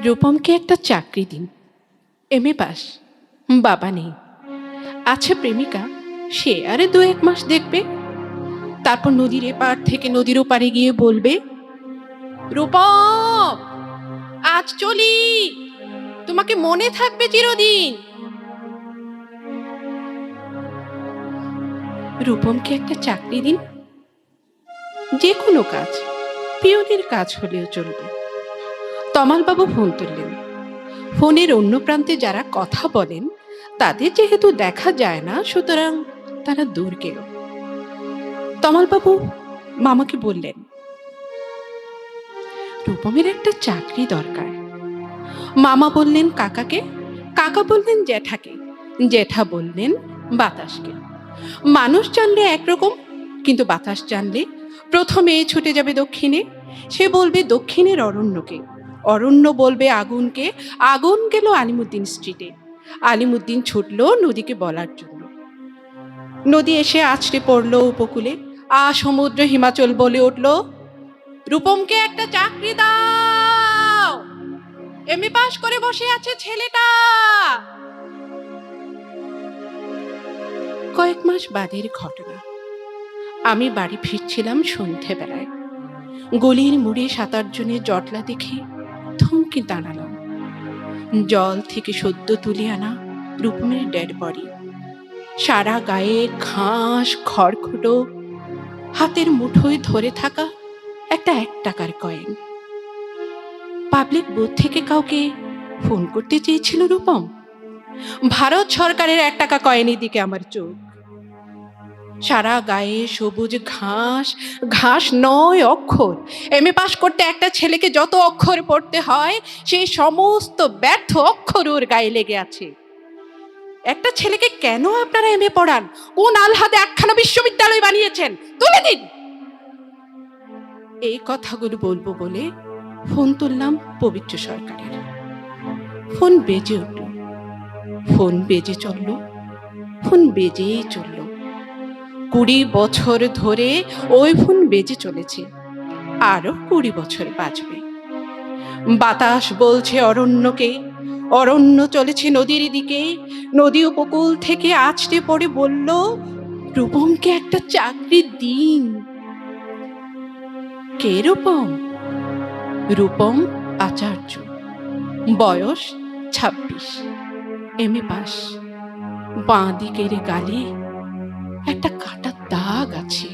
রূপমকে একটা চাকরি দিন। এমএ পাস, বাবা নেই, আছে প্রেমিকা, সে আরে 2-1 মাস দেখবে। তারপর নদীর এপার থেকে নদীর ওপারে গিয়ে বলবে, রূপম আজ চলি, তোমাকে মনে থাকবে চিরদিন। রূপমকে একটা চাকরি দিন, যে কোনো কাজ, পিয়নের কাজ হলেও চলবে। তমালবাবু ফোন তুললেন। ফোনের অন্য প্রান্তে যারা কথা বলেন তাদের যেহেতু দেখা যায় না, সুতরাং তারা দূর কেউ। তমালবাবু মামাকে বললেন, রূপমের একটা চাকরি দরকার। মামা বললেন কাকাকে, কাকা বললেন জ্যাঠাকে, জ্যাঠা বললেন বাতাসকে। মানুষ জানলে একরকম, কিন্তু বাতাস জানলে প্রথমে ছুটে যাবে দক্ষিণে। সে বলবে দক্ষিণের অরণ্যকে, অরণ্য বলবে আগুনকে, আগুন গেল আলিমুদ্দিন স্ট্রিটে, আলিমুদ্দিন ছুটল নদীকে বলার জন্য। নদী এসে আছড়ে পড়ল উপকূলে, সমুদ্র হিমাচল বলে উঠল, রূপমকে একটা চাকরি দাও, এমএ পাস করে বসে আছে ছেলেটা। কয়েক মাস বাদের ঘটনা। আমি বাড়ি ফিরছিলাম সন্ধেবেলায়। গলির মুড়ে 7-8 জনের জটলা দেখে থমকে দাঁড়ালাম। জল থেকে সদ্য তুলে আনা রূপমের ডেড বডি, সারা গায়ে ঘাস খড়খুটো, হাতের মুঠোয় ধরে থাকা একটা 1 টাকার কয়েন। পাবলিক বুথ থেকে কাউকে ফোন করতে চেয়েছিল রূপম। ভারত সরকারের 1 টাকা কয়েনের দিকে আমার চোখ। সারা গায়ে সবুজ ঘাস, ঘাস নয় অক্ষর। এমএ পাস করতে একটা ছেলেকে যত অক্ষর পড়তে হয়, সেই সমস্ত ব্যর্থ অক্ষর ওর গায়ে লেগে আছে। একটা ছেলেকে কেন আপনারা এমএ পড়ান? কোন আলহাদে 1খানা বিশ্ববিদ্যালয় বানিয়েছেন? তুলে দিন। এই কথাগুলো বলবো বলে ফোন তুললাম পবিত্র সরকারের। ফোন বেজে উঠল, ফোন বেজে চলল, ফোন বেজেই চলল। 20 বছর ধরে ওই ফোন বেজে চলেছে, আরো 20 বছর বাজবে। বাতাস বলছে অরণ্যকে, অরণ্য চলেছে নদীর দিকে। নদী উপকূল থেকে আছড়ে পড়ে বলল, রূপমকে একটা চাকরি দিন। কে রূপম? রূপম আচার্য, বয়স 26, এমএ পাস। বাঁ দিকের গালে একটা কাটা দাগ আছে।